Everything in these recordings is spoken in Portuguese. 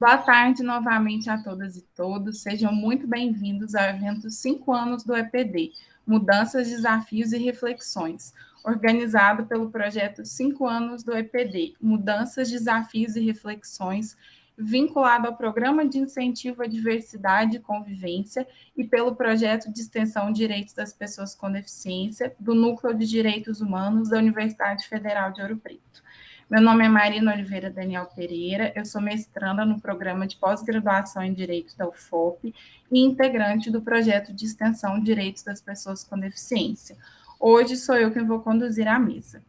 Boa tarde novamente a todas e todos. Sejam muito bem-vindos ao evento 5 anos do EPD, Mudanças, Desafios e Reflexões, organizado pelo projeto 5 anos do EPD, Mudanças, Desafios e Reflexões, vinculado ao Programa de Incentivo à Diversidade e Convivência e pelo projeto de extensão Direitos das Pessoas com Deficiência, do Núcleo de Direitos Humanos da Universidade Federal de Ouro Preto. Meu nome é Marina Oliveira Daniel Pereira, eu sou mestranda no programa de pós-graduação em Direito da UFOP e integrante do projeto de extensão Direitos das Pessoas com Deficiência. Hoje sou eu quem vou conduzir a mesa.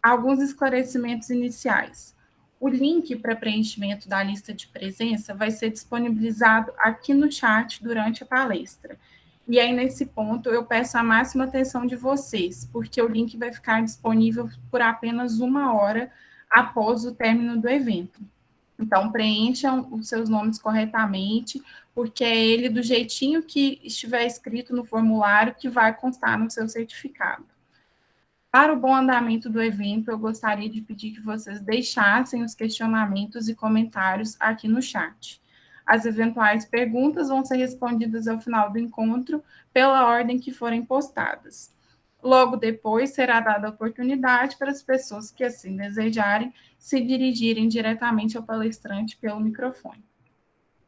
Alguns esclarecimentos iniciais. O link para preenchimento da lista de presença vai ser disponibilizado aqui no chat durante a palestra. E aí, nesse ponto, eu peço a máxima atenção de vocês, porque o link vai ficar disponível por apenas 1 hora após o término do evento. Então, preencham os seus nomes corretamente, porque é ele do jeitinho que estiver escrito no formulário que vai constar no seu certificado. Para o bom andamento do evento, eu gostaria de pedir que vocês deixassem os questionamentos e comentários aqui no chat. As eventuais perguntas vão ser respondidas ao final do encontro, pela ordem que forem postadas. Logo depois, será dada a oportunidade para as pessoas que assim desejarem se dirigirem diretamente ao palestrante pelo microfone.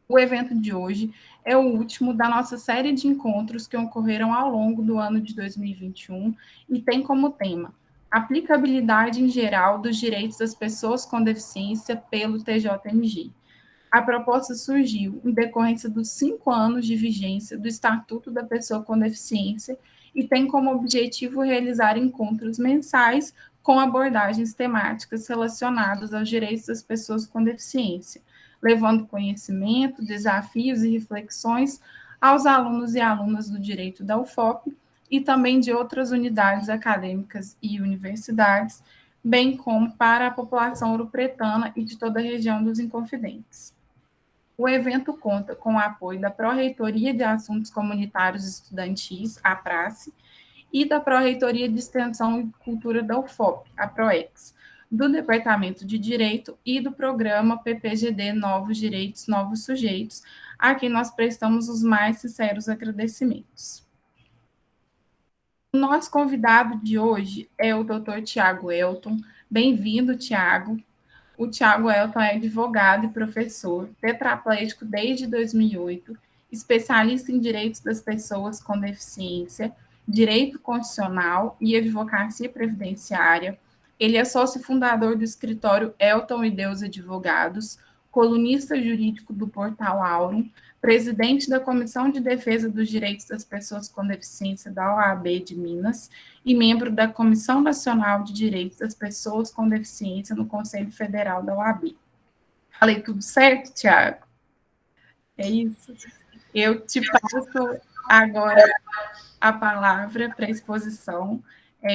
O evento de hoje é o último da nossa série de encontros que ocorreram ao longo do ano de 2021 e tem como tema aplicabilidade em geral dos direitos das pessoas com deficiência pelo TJMG. A proposta surgiu em decorrência dos 5 anos de vigência do Estatuto da Pessoa com Deficiência e tem como objetivo realizar encontros mensais com abordagens temáticas relacionadas aos direitos das pessoas com deficiência, levando conhecimento, desafios e reflexões aos alunos e alunas do direito da UFOP e também de outras unidades acadêmicas e universidades, bem como para a população ouropretana e de toda a região dos Inconfidentes. O evento conta com o apoio da Pró-Reitoria de Assuntos Comunitários Estudantis, a PRACE, e da Pró-Reitoria de Extensão e Cultura da UFOP, a PROEX, do Departamento de Direito e do programa PPGD Novos Direitos, Novos Sujeitos, a quem nós prestamos os mais sinceros agradecimentos. O nosso convidado de hoje é o Dr. Tiago Elton. Bem-vindo, Tiago. O Tiago Elton é advogado e professor, tetraplégico desde 2008, especialista em direitos das pessoas com deficiência, direito constitucional e advocacia previdenciária. Ele é sócio fundador do escritório Elton e Deus Advogados, colunista jurídico do portal Aurum, presidente da Comissão de Defesa dos Direitos das Pessoas com Deficiência da OAB de Minas e membro da Comissão Nacional de Direitos das Pessoas com Deficiência no Conselho Federal da OAB. Falei tudo certo, Tiago? É isso? Eu te passo agora a palavra para a exposição.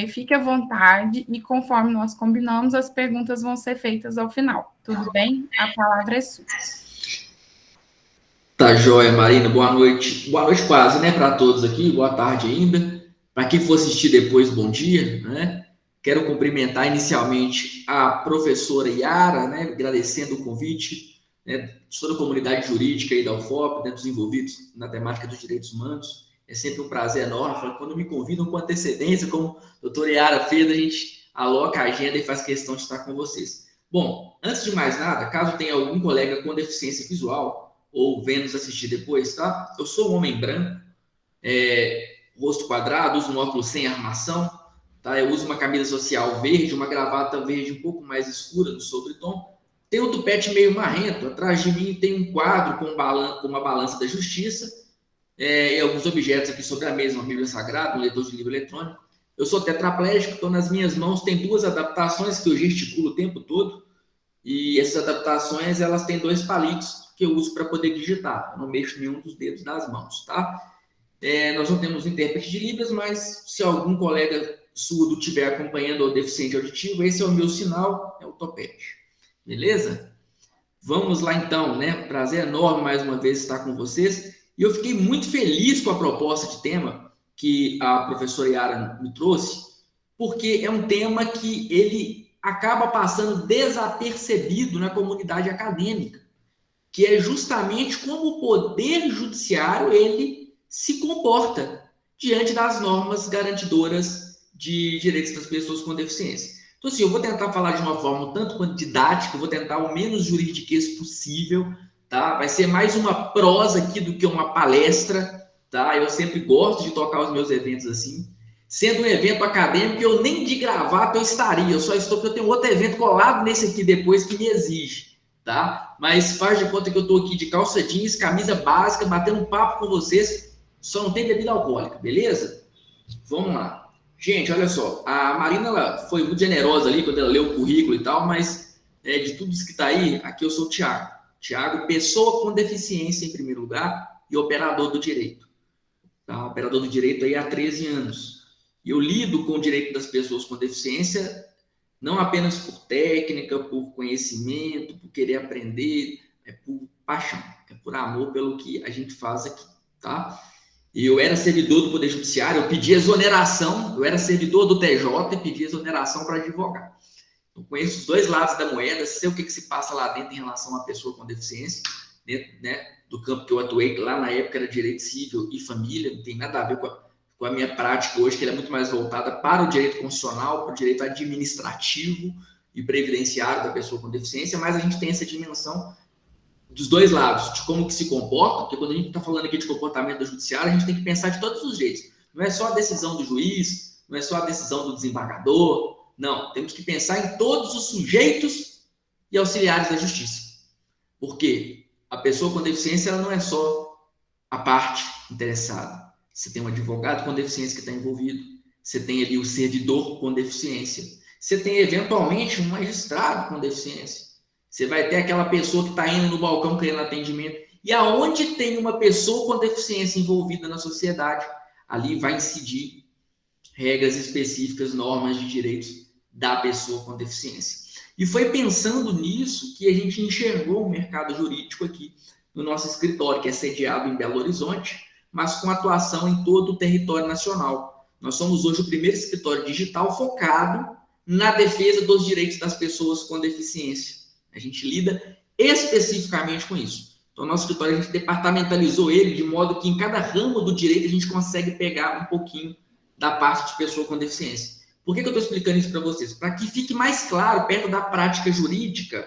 Fique à vontade e, conforme nós combinamos, as perguntas vão ser feitas ao final. Tudo bem? A palavra é sua. Tá joia, Marina. Boa noite. Boa noite quase, né, para todos aqui. Boa tarde ainda. Para quem for assistir depois, bom dia, né? Quero cumprimentar inicialmente a professora Yara, né, agradecendo o convite, né, de toda a comunidade jurídica aí da UFOP, né, dos envolvidos na temática dos direitos humanos. É sempre um prazer enorme. Quando me convidam com antecedência, como a doutora Yara fez, a gente aloca a agenda e faz questão de estar com vocês. Bom, antes de mais nada, caso tenha algum colega com deficiência visual ou vendo nos assistir depois, tá? Eu sou um homem branco, rosto quadrado, uso um óculos sem armação, tá? Eu uso uma camisa social verde, uma gravata verde um pouco mais escura do sobretom. Tem um tupete meio marrento. Atrás de mim tem um quadro com uma balança da justiça, e alguns objetos aqui sobre a mesa, uma Bíblia Sagrada, um leitor de livro eletrônico. Eu sou tetraplégico, então nas minhas mãos tem 2 adaptações que eu gesticulo o tempo todo, e essas adaptações, elas têm 2 palitos que eu uso para poder digitar. Eu não mexo nenhum dos dedos das mãos, tá? Nós não temos intérprete de Libras, mas se algum colega surdo estiver acompanhando ou deficiente auditivo, esse é o meu sinal, é o topete. Beleza? Vamos lá então, né? Prazer enorme mais uma vez estar com vocês. E eu fiquei muito feliz com a proposta de tema que a professora Yara me trouxe, porque é um tema que ele acaba passando desapercebido na comunidade acadêmica. que é justamente como o poder judiciário ele se comporta diante das normas garantidoras de direitos das pessoas com deficiência. Então, assim, eu vou tentar falar de uma forma tanto quanto didática, eu vou tentar o menos juridiquês possível, tá? Vai ser mais uma prosa aqui do que uma palestra, tá? Eu sempre gosto de tocar os meus eventos assim. Sendo um evento acadêmico, eu nem de gravata eu estaria, eu só estou porque eu tenho outro evento colado nesse aqui depois que me exige, tá? Mas faz de conta que eu estou aqui de calça jeans, camisa básica, batendo um papo com vocês, só não tem bebida alcoólica, beleza? Vamos lá. Gente, olha só, a Marina ela foi muito generosa ali quando ela leu o currículo e tal, mas de tudo isso que está aí, aqui eu sou o Thiago. Thiago, pessoa com deficiência em primeiro lugar e operador do direito. Tá? Operador do direito aí há 13 anos. E eu lido com o direito das pessoas com deficiência não apenas por técnica, por conhecimento, por querer aprender, é por paixão, é por amor pelo que a gente faz aqui, tá? Eu era servidor do Poder Judiciário, eu pedi exoneração, eu era servidor do TJ e pedi exoneração para advogar. Eu conheço os dois lados da moeda, sei o que se passa lá dentro em relação à pessoa com deficiência, dentro, né, do campo que eu atuei, que lá na época era direito civil e família, não tem nada a ver com a minha prática hoje, que ela é muito mais voltada para o direito constitucional, para o direito administrativo e previdenciário da pessoa com deficiência, mas a gente tem essa dimensão dos dois lados, de como que se comporta, porque quando a gente está falando aqui de comportamento do judiciário, a gente tem que pensar de todos os jeitos. Não é só a decisão do juiz, não é só a decisão do desembargador, não. Temos que pensar em todos os sujeitos e auxiliares da justiça. Porque a pessoa com deficiência ela não é só a parte interessada. Você tem um advogado com deficiência que está envolvido, você tem ali o servidor com deficiência, você tem eventualmente um magistrado com deficiência, você vai ter aquela pessoa que está indo no balcão querendo atendimento. E aonde tem uma pessoa com deficiência envolvida na sociedade, ali vai incidir regras específicas, normas de direitos da pessoa com deficiência. E foi pensando nisso que a gente enxergou o mercado jurídico aqui no nosso escritório, que é sediado em Belo Horizonte, mas com atuação em todo o território nacional. Nós somos hoje o primeiro escritório digital focado na defesa dos direitos das pessoas com deficiência. A gente lida especificamente com isso. Então, nosso escritório, a gente departamentalizou ele de modo que em cada ramo do direito a gente consegue pegar um pouquinho da parte de pessoa com deficiência. Por que eu estou explicando isso para vocês? Para que fique mais claro, perto da prática jurídica,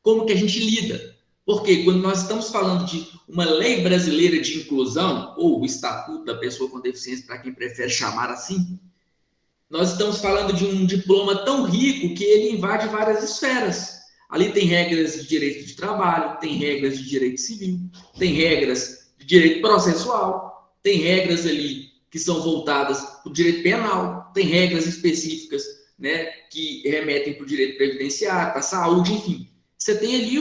como que a gente lida. Porque quando nós estamos falando de uma lei brasileira de inclusão, ou o Estatuto da Pessoa com Deficiência, para quem prefere chamar assim, nós estamos falando de um diploma tão rico que ele invade várias esferas. Ali tem regras de direito de trabalho, tem regras de direito civil, tem regras de direito processual, tem regras ali que são voltadas para o direito penal, tem regras específicas, né, que remetem para o direito previdenciário, para a saúde, enfim. Você tem ali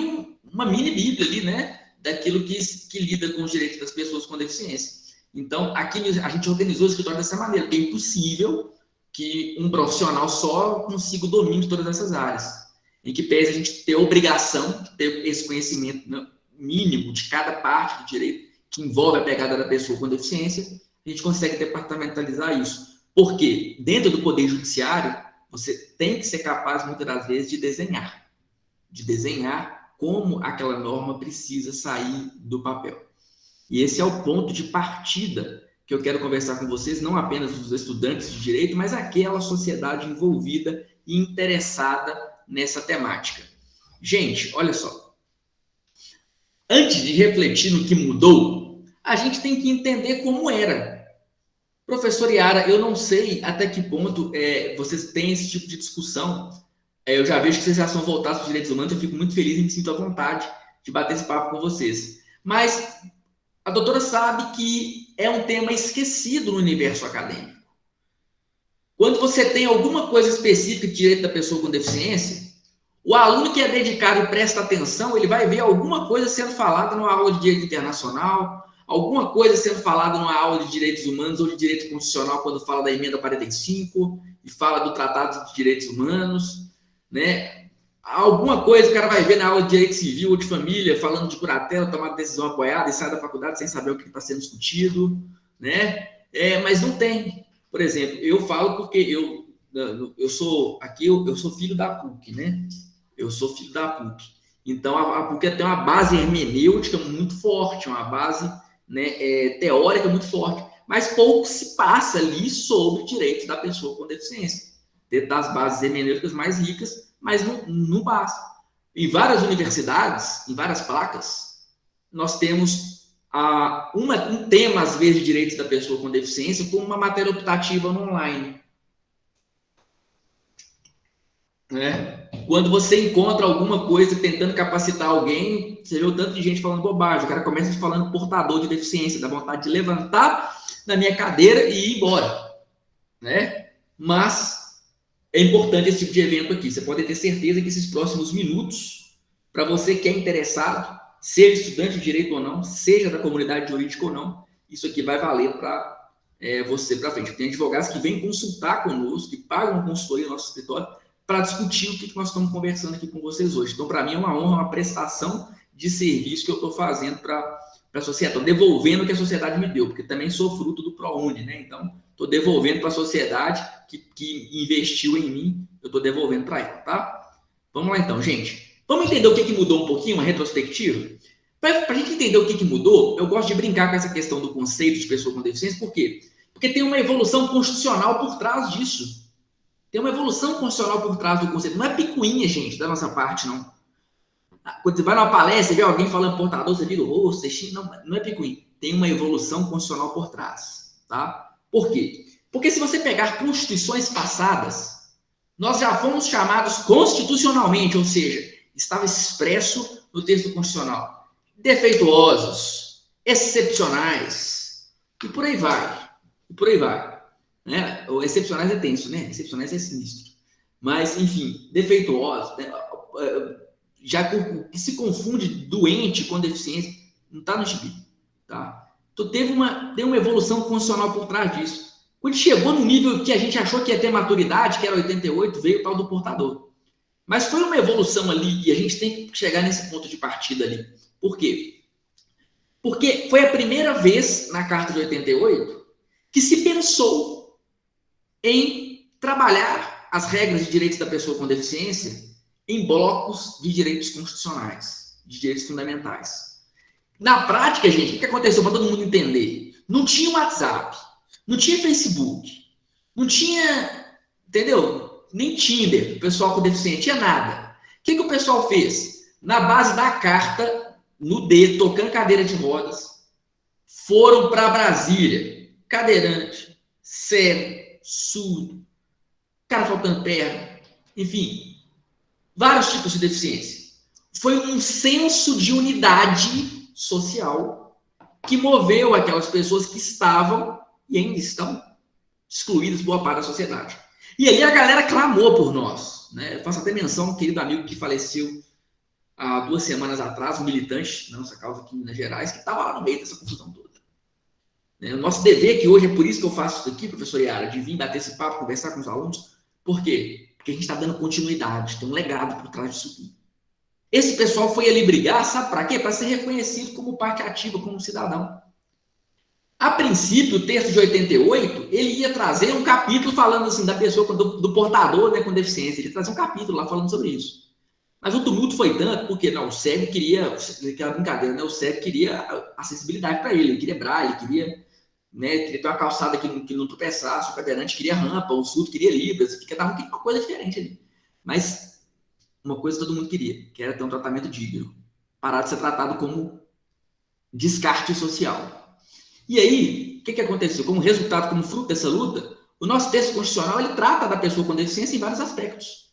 uma mini bíblia ali, né, daquilo que lida com os direitos das pessoas com deficiência. Então, aqui a gente organizou o escritório dessa maneira, porque é impossível que um profissional só consiga o domínio de todas essas áreas. Em que pese a gente ter a obrigação de ter esse conhecimento mínimo de cada parte do direito que envolve a pegada da pessoa com deficiência, a gente consegue departamentalizar isso. Porque dentro do Poder Judiciário, você tem que ser capaz, muitas das vezes, de desenhar como aquela norma precisa sair do papel. E esse é o ponto de partida que eu quero conversar com vocês, não apenas os estudantes de direito, mas aquela sociedade envolvida e interessada nessa temática. Gente, olha só. Antes de refletir no que mudou, a gente tem que entender como era. Professor Yara, eu não sei até que ponto vocês têm esse tipo de discussão. Eu já vejo que vocês já são voltados para os direitos humanos, eu fico muito feliz e me sinto à vontade de bater esse papo com vocês. Mas a doutora sabe que é um tema esquecido no universo acadêmico. Quando você tem alguma coisa específica de direito da pessoa com deficiência, o aluno que é dedicado e presta atenção, ele vai ver alguma coisa sendo falada numa aula de direito internacional, alguma coisa sendo falada numa aula de direitos humanos ou de direito constitucional, quando fala da emenda 45 e fala do Tratado de Direitos Humanos, né? Alguma coisa o cara vai ver na aula de direito civil ou de família, falando de curatela, tomar decisão apoiada e sai da faculdade sem saber o que está sendo discutido, né? Mas não tem. Por exemplo, eu falo porque eu sou filho da PUC, né? Eu sou filho da PUC. Então, a PUC tem uma base hermenêutica muito forte, uma base, né, teórica muito forte, mas pouco se passa ali sobre direitos da pessoa com deficiência, dentro das bases hermenêuticas mais ricas, mas não passa. Em várias universidades, em várias placas, nós temos um tema, às vezes, de direitos da pessoa com deficiência, como uma matéria optativa no online. Né? Quando você encontra alguma coisa tentando capacitar alguém, você vê o tanto de gente falando bobagem. O cara começa falando portador de deficiência, dá vontade de levantar da minha cadeira e ir embora. Né? Mas é importante esse tipo de evento aqui. Você pode ter certeza que esses próximos minutos, para você que é interessado, seja estudante de direito ou não, seja da comunidade jurídica ou não, isso aqui vai valer para você para frente. Tem advogados que vêm consultar conosco, que pagam consultoria no nosso escritório, para discutir o que nós estamos conversando aqui com vocês hoje. Então, para mim, é uma honra, uma prestação de serviço que eu estou fazendo para a sociedade. Estou devolvendo o que a sociedade me deu, porque também sou fruto do ProUni, né? Então, estou devolvendo para a sociedade que investiu em mim, eu estou devolvendo para ela, tá? Vamos lá, então, gente. Vamos entender o que mudou um pouquinho, uma retrospectiva? Para a gente entender o que mudou, eu gosto de brincar com essa questão do conceito de pessoa com deficiência, por quê? Porque tem uma evolução constitucional por trás disso. Tem uma evolução constitucional por trás do conceito. Não é picuinha, gente, da nossa parte, não. Quando você vai numa palestra e vê alguém falando portador, você vira o rosto, você xinga. Não é picuinha. Tem uma evolução constitucional por trás, tá? Por quê? Porque se você pegar constituições passadas, nós já fomos chamados constitucionalmente, ou seja, estava expresso no texto constitucional, defeituosos, excepcionais, e por aí vai. E por aí vai. Né? O excepcionais é tenso, né? Excepcionais é sinistro. Mas, enfim, defeituosos, né? Já que se confunde doente com deficiência, não está no gibi, tá? Então, tem uma evolução constitucional por trás disso. Quando chegou no nível que a gente achou que ia ter maturidade, que era 88, veio o tal do portador. Mas foi uma evolução ali, e a gente tem que chegar nesse ponto de partida ali. Por quê? Porque foi a primeira vez na Carta de 88 que se pensou em trabalhar as regras de direitos da pessoa com deficiência em blocos de direitos constitucionais, de direitos fundamentais. Na prática, gente, o que aconteceu para todo mundo entender? Não tinha WhatsApp, não tinha Facebook, não tinha, entendeu? Nem Tinder, o pessoal com deficiência, tinha nada. O que o pessoal fez? Na base da carta, no dedo, tocando cadeira de rodas, foram para Brasília, cadeirante, cego, surdo, cara faltando perna, enfim, vários tipos de deficiência. Foi um senso de unidade social que moveu aquelas pessoas que estavam e ainda estão excluídas boa parte da sociedade. E aí a galera clamou por nós, né? Eu faço até menção a um querido amigo que faleceu há 2 semanas atrás, um militante da nossa causa aqui em Minas Gerais, que estava lá no meio dessa confusão toda. O nosso dever, que hoje é por isso que eu faço isso aqui, professor Yara, de vir bater esse papo, conversar com os alunos. Por quê? Porque a gente está dando continuidade, tem um legado por trás disso aqui. Esse pessoal foi ali brigar, sabe para quê? Para ser reconhecido como parte ativa, como cidadão. A princípio, o texto de 88, ele ia trazer um capítulo falando assim da pessoa, do portador, né, com deficiência. Ele ia trazer um capítulo lá falando sobre isso. Mas o tumulto foi tanto porque não, o cego queria, aquela brincadeira, né? O cego queria acessibilidade para ele queria braille, queria ter uma calçada que não tropeçasse, o cadeirante queria rampa, o surdo queria libras, cada um queria uma coisa diferente ali. Mas uma coisa todo mundo queria, que era ter um tratamento digno, parar de ser tratado como descarte social. E aí, o que aconteceu? Como resultado, como fruto dessa luta, o nosso texto constitucional, ele trata da pessoa com deficiência em vários aspectos.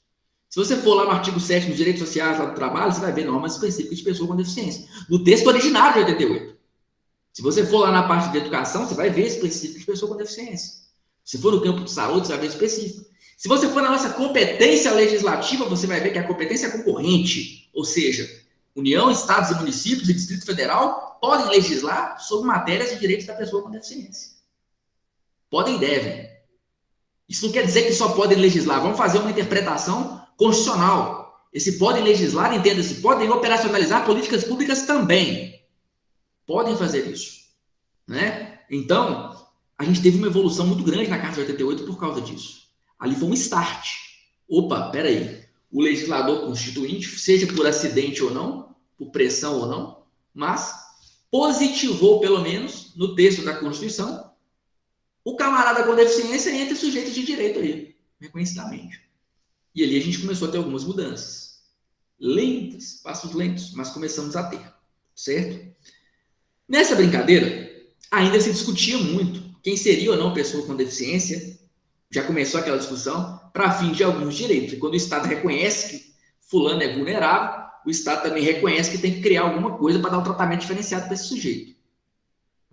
Se você for lá no artigo 7º dos Direitos Sociais lá do Trabalho, você vai ver normas específicas de pessoa com deficiência. No texto originário de 88. Se você for lá na parte de educação, você vai ver específico de pessoa com deficiência. Se for no campo de saúde, você vai ver específico. Se você for na nossa competência legislativa, você vai ver que a competência é concorrente. Ou seja, União, Estados e Municípios e Distrito Federal podem legislar sobre matérias de direitos da pessoa com deficiência. Podem e devem. Isso não quer dizer que só podem legislar. Vamos fazer uma interpretação constitucional. Esse podem legislar, entenda-se, podem operacionalizar políticas públicas também. Podem fazer isso. Né? Então, a gente teve uma evolução muito grande na Carta de 88 por causa disso. Ali foi um start. Opa, peraí. o legislador constituinte, seja por acidente ou não, por pressão ou não, mas positivou, pelo menos, no texto da Constituição, o camarada com deficiência entre sujeitos de direito aí, reconhecidamente. E ali a gente começou a ter algumas mudanças. Lentas, passos lentos, mas começamos a ter, certo? Nessa brincadeira, ainda se discutia muito quem seria ou não pessoa com deficiência. Já começou aquela discussão para fins de alguns direitos. E quando o Estado reconhece que fulano é vulnerável, o Estado também reconhece que tem que criar alguma coisa para dar um tratamento diferenciado para esse sujeito.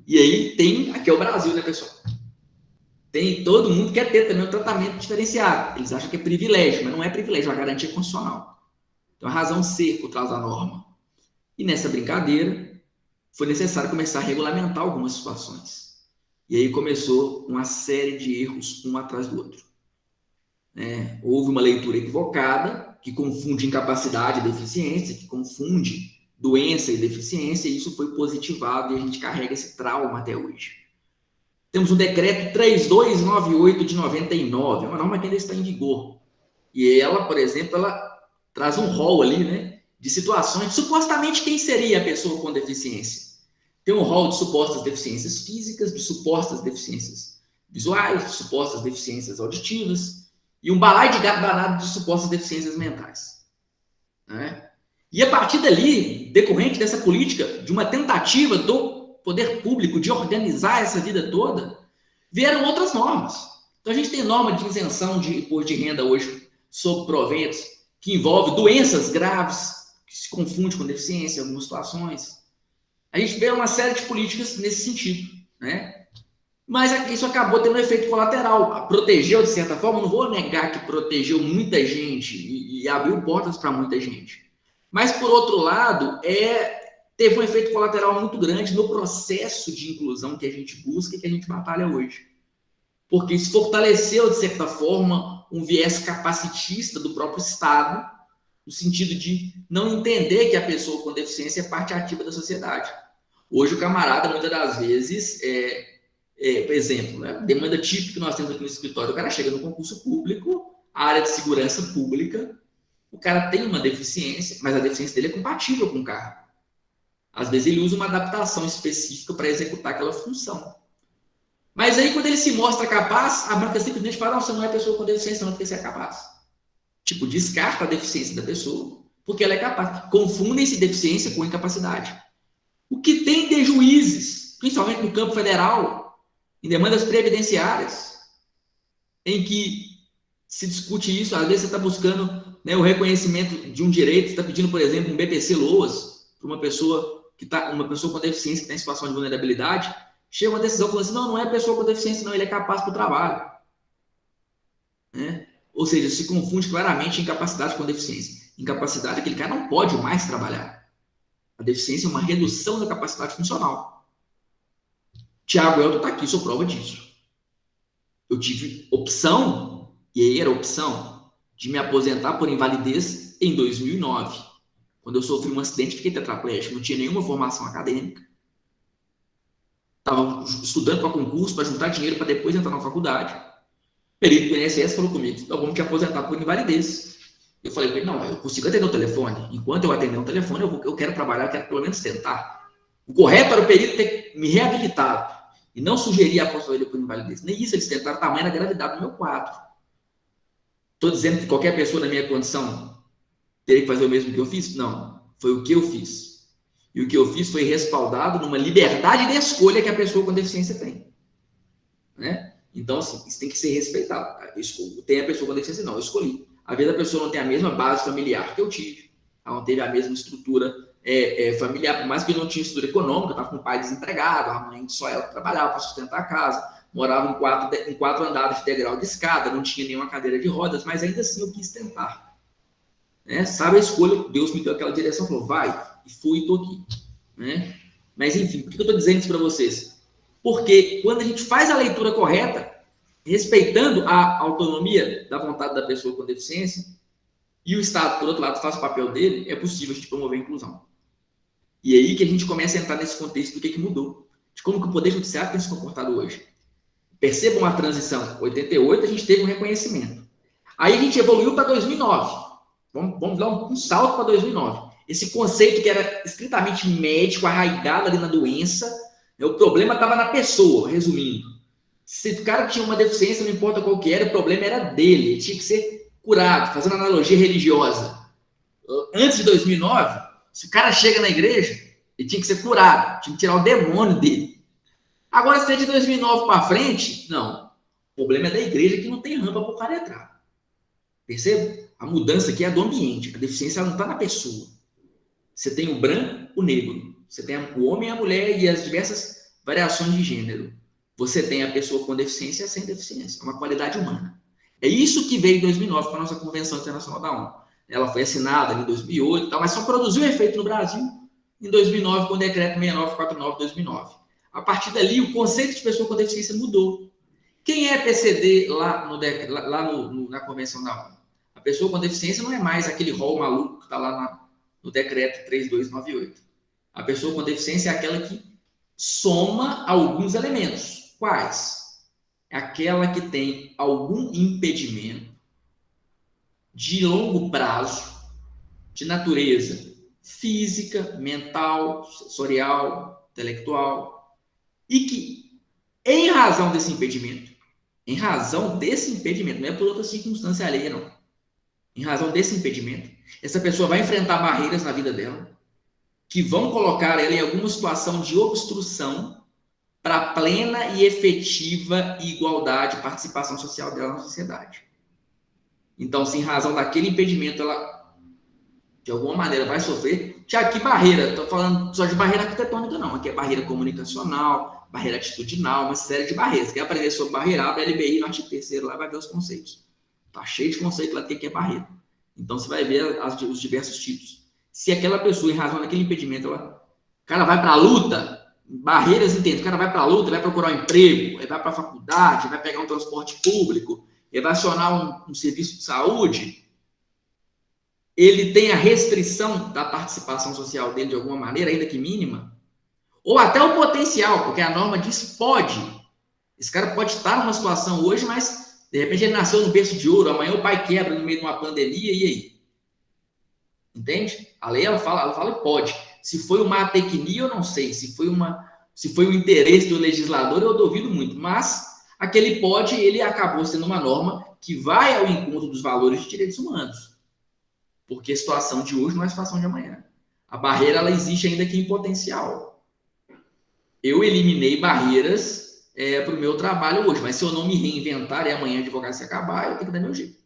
E aí tem, aqui é o Brasil, né, pessoal? Tem, todo mundo quer ter também um tratamento diferenciado. Eles acham que é privilégio, mas não é privilégio, é uma garantia constitucional. Então, a razão ser por trás da norma. E nessa brincadeira, foi necessário começar a regulamentar algumas situações. E aí começou uma série de erros, um atrás do outro. Houve uma leitura equivocada, que confunde incapacidade e deficiência, que confunde doença e deficiência, e isso foi positivado e a gente carrega esse trauma até hoje. Temos o decreto 3298 de 99, uma norma que ainda está em vigor. E ela, por exemplo, ela traz um rol ali, né, de situações. Supostamente, quem seria a pessoa com deficiência? Tem um rol de supostas deficiências físicas, de supostas deficiências visuais, de supostas deficiências auditivas, e um balaio de gato danado de supostas deficiências mentais. Né? E a partir dali, decorrente dessa política, de uma tentativa do poder público de organizar essa vida toda, vieram outras normas. Então, a gente tem norma de isenção de imposto de renda hoje sobre proventos, que envolve doenças graves, que se confunde com deficiência em algumas situações. A gente vê uma série de políticas nesse sentido, né? Mas isso acabou tendo um efeito colateral. Protegeu, de certa forma, não vou negar que protegeu muita gente e abriu portas para muita gente. Mas, por outro lado, teve um efeito colateral muito grande no processo de inclusão que a gente busca e que a gente batalha hoje. Porque isso fortaleceu, de certa forma, um viés capacitista do próprio Estado, no sentido de não entender que a pessoa com deficiência é parte ativa da sociedade. Hoje, o camarada, muitas das vezes, por exemplo, né, demanda típica que nós temos aqui no escritório, o cara chega no concurso público, a área de segurança pública, o cara tem uma deficiência, mas a deficiência dele é compatível com o cargo. Às vezes ele usa uma adaptação específica para executar aquela função. Mas aí, quando ele se mostra capaz, a banca simplesmente fala, não, você não é pessoa com deficiência, não, porque você é capaz. Tipo, descarta a deficiência da pessoa, porque ela é capaz. Confundem-se deficiência com incapacidade. O que tem de juízes, principalmente no campo federal, em demandas previdenciárias, em que se discute isso, às vezes você está buscando, né, o reconhecimento de um direito, você está pedindo, por exemplo, um BPC-LOAS para uma pessoa com deficiência que está em situação de vulnerabilidade, chega uma decisão falando assim, não é pessoa com deficiência, não, ele é capaz para o trabalho. Né? Ou seja, se confunde claramente incapacidade com deficiência. Incapacidade, aquele cara não pode mais trabalhar. A deficiência é uma redução da capacidade funcional. Tiago Elton está aqui, sou prova disso. Eu tive opção, e aí era opção, de me aposentar por invalidez em 2009. Quando eu sofri um acidente, fiquei tetraplégico, não tinha nenhuma formação acadêmica. Estava estudando para concurso, para juntar dinheiro para depois entrar na faculdade. O perito do INSS falou comigo, então vamos te aposentar por invalidez. Eu falei, não, eu consigo atender o telefone. Enquanto eu atender o telefone, eu quero trabalhar, eu quero pelo menos tentar. O correto era o perito ter me reabilitado e não sugerir a aposentadoria por invalidez. Nem isso eles tentaram, tamanho da gravidade do meu quadro. Estou dizendo que qualquer pessoa na minha condição teria que fazer o mesmo que eu fiz? Não, foi o que eu fiz. E o que eu fiz foi respaldado numa liberdade de escolha que a pessoa com deficiência tem. Né? Então, assim, isso tem que ser respeitado. Tem a pessoa com deficiência? Não, eu escolhi. Às vezes a pessoa não tem a mesma base familiar que eu tive. Ela não teve a mesma estrutura familiar, por mais que eu não tinha estrutura econômica, estava com o pai desempregado, a mãe só ela que trabalhava para sustentar a casa, morava em quatro andares de degrau de escada, não tinha nenhuma cadeira de rodas, mas ainda assim eu quis tentar. Né? Sabe a escolha? Deus me deu aquela direção, falou, vai, e fui e estou aqui. Né? Mas enfim, por que eu estou dizendo isso para vocês? Porque quando a gente faz a leitura correta, respeitando a autonomia da vontade da pessoa com deficiência, e o Estado, por outro lado, faz o papel dele, é possível a gente promover a inclusão. E aí que a gente começa a entrar nesse contexto do que mudou, de como que o Poder Judiciário tem se comportado hoje. Percebam a transição. Em 88, a gente teve um reconhecimento. Aí a gente evoluiu para 2009. Vamos dar um salto para 2009. Esse conceito que era estritamente médico, arraigado ali na doença, né, o problema estava na pessoa, resumindo. Se o cara tinha uma deficiência, não importa qual que era, o problema era dele, ele tinha que ser curado, fazendo analogia religiosa. Antes de 2009, se o cara chega na igreja, ele tinha que ser curado, tinha que tirar o demônio dele. Agora, se é de 2009 para frente, não. O problema é da igreja que não tem rampa para o cara entrar. Percebe? A mudança aqui é do ambiente. A deficiência não está na pessoa. Você tem o branco, o negro. Você tem o homem e a mulher e as diversas variações de gênero. Você tem a pessoa com deficiência e a sem deficiência. É uma qualidade humana. É isso que veio em 2009 para a nossa Convenção Internacional da ONU. Ela foi assinada em 2008, mas só produziu efeito no Brasil em 2009 com o decreto 6949 de 2009. A partir dali, o conceito de pessoa com deficiência mudou. Quem é PCD lá, na Convenção da ONU? A pessoa com deficiência não é mais aquele rol maluco que está lá no decreto 3298. A pessoa com deficiência é aquela que soma alguns elementos. Quais? É aquela que tem algum impedimento de longo prazo, de natureza física, mental, sensorial, intelectual, e que, em razão desse impedimento, não é por outra circunstância alheia, não. Em razão desse impedimento, essa pessoa vai enfrentar barreiras na vida dela que vão colocar ela em alguma situação de obstrução para a plena e efetiva igualdade e participação social dela na sociedade. Então, se em razão daquele impedimento ela, de alguma maneira, vai sofrer, já que barreira, estou falando só de barreira arquitetônica, não, aqui é barreira comunicacional, barreira atitudinal, uma série de barreiras. Quer aprender sobre barreira, abre a LBI no artigo 3º, lá vai ver os conceitos. Tá cheio de conceitos lá do que é barreira. Então, você vai ver os diversos tipos. Se aquela pessoa, em razão daquele impedimento, ela, o cara vai para a luta, barreiras, entende? O cara vai para a luta, vai procurar um emprego, ele vai para a faculdade, vai pegar um transporte público, ele vai acionar um serviço de saúde, ele tem a restrição da participação social dele de alguma maneira, ainda que mínima, ou até o potencial, porque a norma diz pode. Esse cara pode estar numa situação hoje, mas de repente ele nasceu no berço de ouro, amanhã o pai quebra no meio de uma pandemia, e aí? Entende? A lei ela fala e pode. Se foi uma tecnia, eu não sei. Se foi um interesse do legislador, eu duvido muito. Mas aquele pode, ele acabou sendo uma norma que vai ao encontro dos valores de direitos humanos. Porque a situação de hoje não é a situação de amanhã. A barreira ela existe ainda aqui em potencial. Eu eliminei barreiras para o meu trabalho hoje, mas se eu não me reinventar e amanhã a advocacia acabar, eu tenho que dar meu jeito.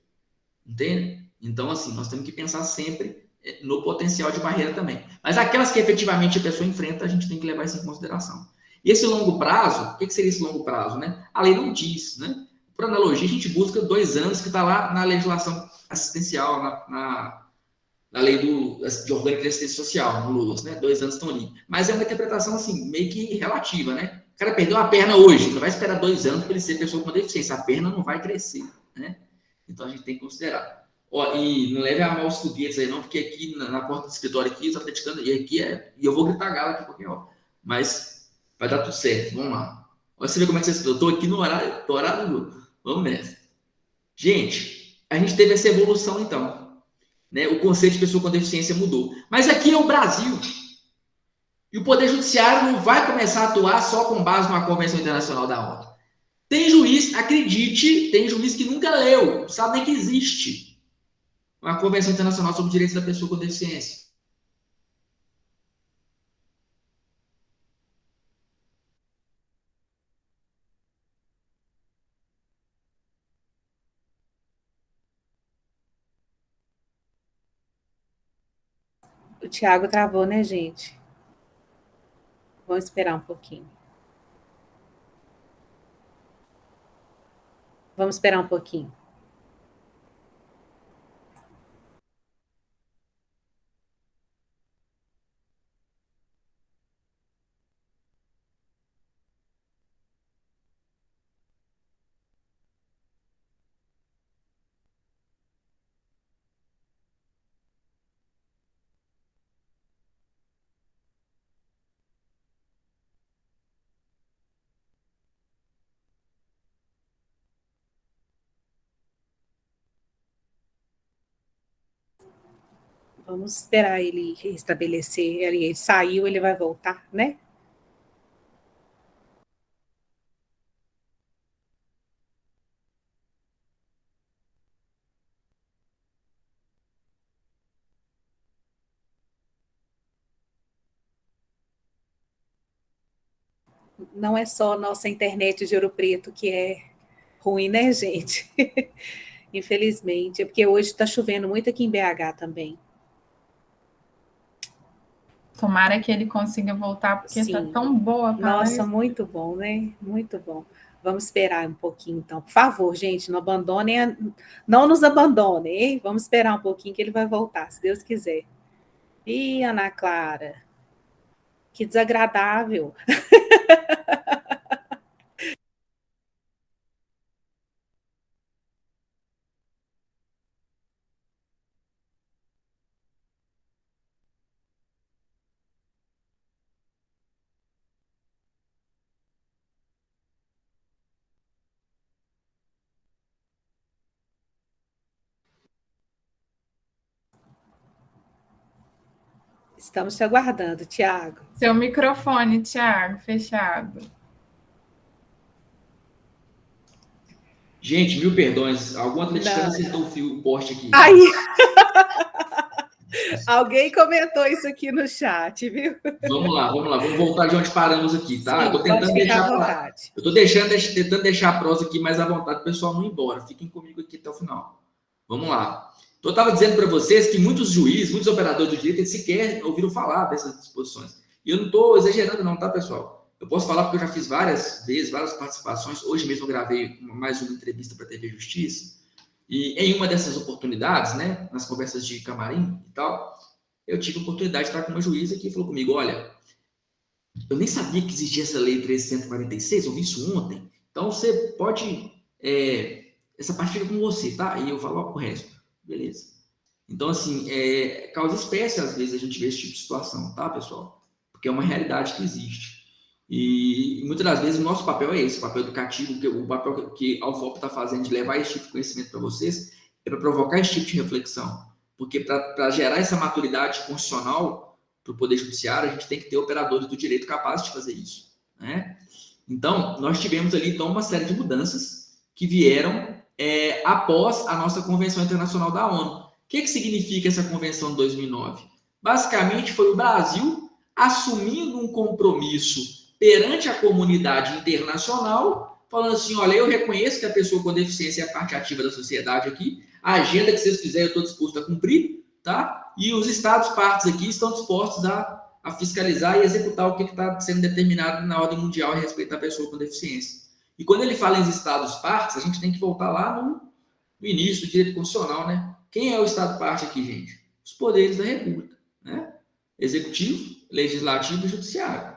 Entende? Então, assim, nós temos que pensar sempre no potencial de barreira também. Mas aquelas que efetivamente a pessoa enfrenta, a gente tem que levar isso em consideração. E esse longo prazo, o que seria esse longo prazo? Né? A lei não diz. Né? Por analogia, a gente busca 2 anos que está lá na legislação assistencial, na lei de orgânico de assistência social, no LUAS, né? 2 anos estão ali. Mas é uma interpretação, assim, meio que relativa, né? O cara perdeu a perna hoje, não vai esperar 2 anos para ele ser pessoa com deficiência. A perna não vai crescer, né? Então a gente tem que considerar. Ó, e não leve a mal os foguetes aí, não, porque aqui na porta do escritório aqui, os atleticanos, e eu vou gritar galo aqui qualquer hora. Mas vai dar tudo certo, vamos lá. Olha você ver como é que vocês estão. Eu estou aqui no horário. Vamos nessa. Gente, a gente teve essa evolução então. Né? O conceito de pessoa com deficiência mudou. Mas aqui é o Brasil. E o Poder Judiciário não vai começar a atuar só com base numa Convenção Internacional da ONU. Tem juiz, acredite, tem juiz que nunca leu, não sabe nem que existe uma Convenção Internacional sobre Direitos da Pessoa com Deficiência. O Thiago travou, né, gente? Vamos esperar um pouquinho. Vamos esperar um pouquinho. Vamos esperar ele restabelecer. Ele saiu, ele vai voltar, né? Não é só nossa internet de Ouro Preto que é ruim, né, gente? Infelizmente. É porque hoje está chovendo muito aqui em BH também. Tomara que ele consiga voltar, porque está tão boa a palestra. Nossa, muito bom, né? Muito bom. Vamos esperar um pouquinho, então. Por favor, gente, não abandonem, não nos abandonem, hein? Vamos esperar um pouquinho que ele vai voltar, se Deus quiser. Ih, Ana Clara, que desagradável. Estamos te aguardando, Tiago. Seu microfone, Tiago, fechado. Gente, mil perdões. Algum atleticano acertou o poste aqui. Aí. Alguém comentou isso aqui no chat, viu? Vamos lá. Vamos voltar de onde paramos aqui, tá? Sim, eu tô tentando tentando deixar a prosa aqui mais à vontade, o pessoal não ir embora. Fiquem comigo aqui até o final. Vamos lá. Então, eu estava dizendo para vocês que muitos juízes, muitos operadores do direito, eles sequer ouviram falar dessas disposições. E eu não estou exagerando não, tá, pessoal? Eu posso falar porque eu já fiz várias vezes, várias participações. Hoje mesmo eu gravei mais uma entrevista para a TV Justiça. E em uma dessas oportunidades, né, nas conversas de camarim e tal, eu tive a oportunidade de estar com uma juíza que falou comigo, olha, eu nem sabia que existia essa lei 1346, eu vi isso ontem, então você pode, essa parte fica com você, tá? E eu falo, ó, o resto, beleza. Então, assim, causa espécie, às vezes, a gente vê esse tipo de situação, tá, pessoal? Porque é uma realidade que existe. E muitas das vezes o nosso papel é esse, o papel educativo, o papel que a UFOP está fazendo de levar esse tipo de conhecimento para vocês, é para provocar esse tipo de reflexão. Porque para gerar essa maturidade constitucional para o Poder Judiciário, a gente tem que ter operadores do direito capazes de fazer isso, né? Então, nós tivemos ali, então, uma série de mudanças que vieram após a nossa Convenção Internacional da ONU. O que significa essa Convenção de 2009? Basicamente, foi o Brasil assumindo um compromisso perante a comunidade internacional, falando assim, olha, eu reconheço que a pessoa com deficiência é a parte ativa da sociedade aqui, a agenda que vocês fizerem eu estou disposto a cumprir, tá? E os Estados partes aqui estão dispostos a fiscalizar e executar o que está sendo determinado na ordem mundial a respeito da pessoa com deficiência. E quando ele fala em Estados partes, a gente tem que voltar lá no início do direito constitucional, né? Quem é o Estado parte aqui, gente? Os poderes da República, né? Executivo, legislativo e judiciário.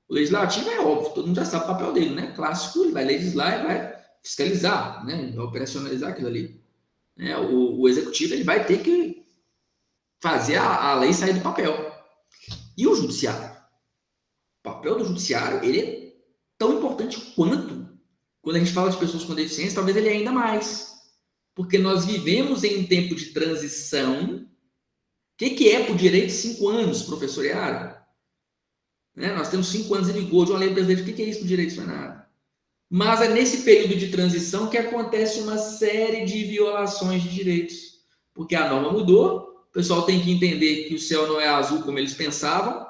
O legislativo é óbvio, todo mundo já sabe o papel dele, né? Clássico, ele vai legislar e vai fiscalizar, né? Vai operacionalizar aquilo ali. O executivo, ele vai ter que fazer a lei sair do papel. E o judiciário? O papel do judiciário, ele é tão importante quanto. Quando a gente fala de pessoas com deficiência, talvez ele é ainda mais. Porque nós vivemos em um tempo de transição. O que é por direito 5 anos, professor Yara? Nós temos 5 anos em vigor de uma lei brasileira. O que é isso do direito? Isso não é nada. Mas é nesse período de transição que acontece uma série de violações de direitos. Porque a norma mudou, o pessoal tem que entender que o céu não é azul como eles pensavam,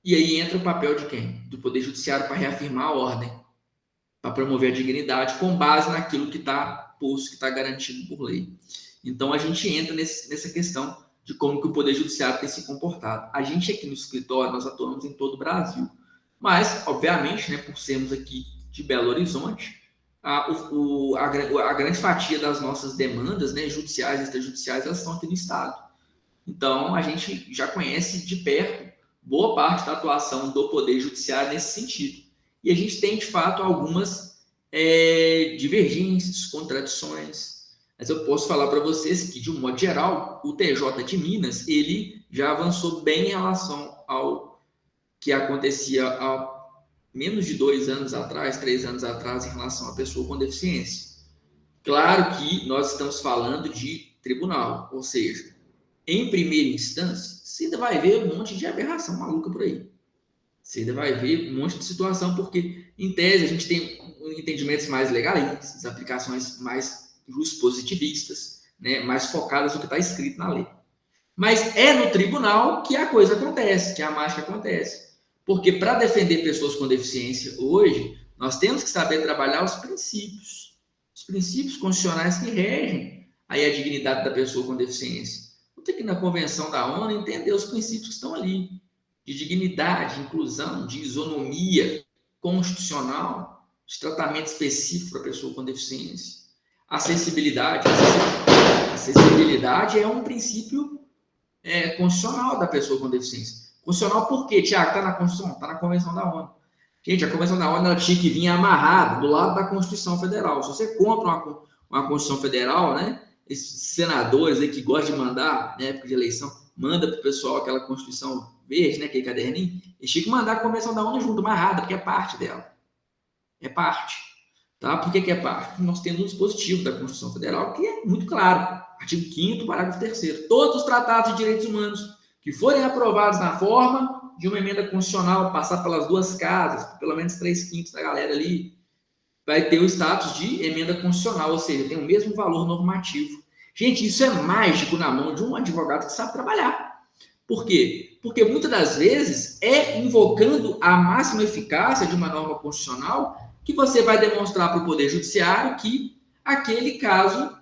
e aí entra o papel de quem? Do Poder Judiciário para reafirmar a ordem, para promover a dignidade com base naquilo que está posto, que está garantido por lei. Então, a gente entra nessa questão de como que o Poder Judiciário tem se comportado. A gente aqui no escritório, nós atuamos em todo o Brasil. Mas, obviamente, né, por sermos aqui de Belo Horizonte, a grande fatia das nossas demandas, né, judiciais e extrajudiciais, elas estão aqui no Estado. Então, a gente já conhece de perto boa parte da atuação do Poder Judiciário nesse sentido. E a gente tem, de fato, algumas divergências, contradições. Mas eu posso falar para vocês que, de um modo geral, o TJ de Minas, ele já avançou bem em relação ao que acontecia há menos de 2 anos atrás, 3 anos atrás, em relação à pessoa com deficiência. Claro que nós estamos falando de tribunal, ou seja, em primeira instância, você ainda vai ver um monte de aberração maluca por aí. Você ainda vai ver um monte de situação, porque, em tese, a gente tem entendimentos mais legalistas, aplicações mais positivistas, né, mais focadas no que está escrito na lei. Mas é no tribunal que a coisa acontece, que a mágica acontece. Porque para defender pessoas com deficiência hoje, nós temos que saber trabalhar os princípios constitucionais que regem aí a dignidade da pessoa com deficiência. Vou ter que ir na Convenção da ONU entender os princípios que estão ali, de dignidade, de inclusão, de isonomia constitucional, de tratamento específico para a pessoa com deficiência. Acessibilidade é um princípio constitucional da pessoa com deficiência. Constitucional por quê, Tiago? Está na Constituição? Está na Convenção da ONU. Gente, a Convenção da ONU ela tinha que vir amarrada do lado da Constituição Federal. Se você compra uma Constituição Federal, né, esses senadores aí que gostam de mandar, na época de eleição, manda para o pessoal aquela Constituição verde, né, aquele caderninho, eles tinham que mandar a Convenção da ONU junto, amarrada, porque é parte dela. É parte. Tá? Por que é parte? Porque nós temos um dispositivo da Constituição Federal que é muito claro. Artigo 5º, parágrafo 3º. Todos os tratados de direitos humanos que forem aprovados na forma de uma emenda constitucional, passar pelas duas casas, pelo menos 3/5 da galera ali, vai ter o status de emenda constitucional, ou seja, tem o mesmo valor normativo. Gente, isso é mágico na mão de um advogado que sabe trabalhar. Por quê? Porque muitas das vezes é invocando a máxima eficácia de uma norma constitucional que você vai demonstrar para o Poder Judiciário que aquele caso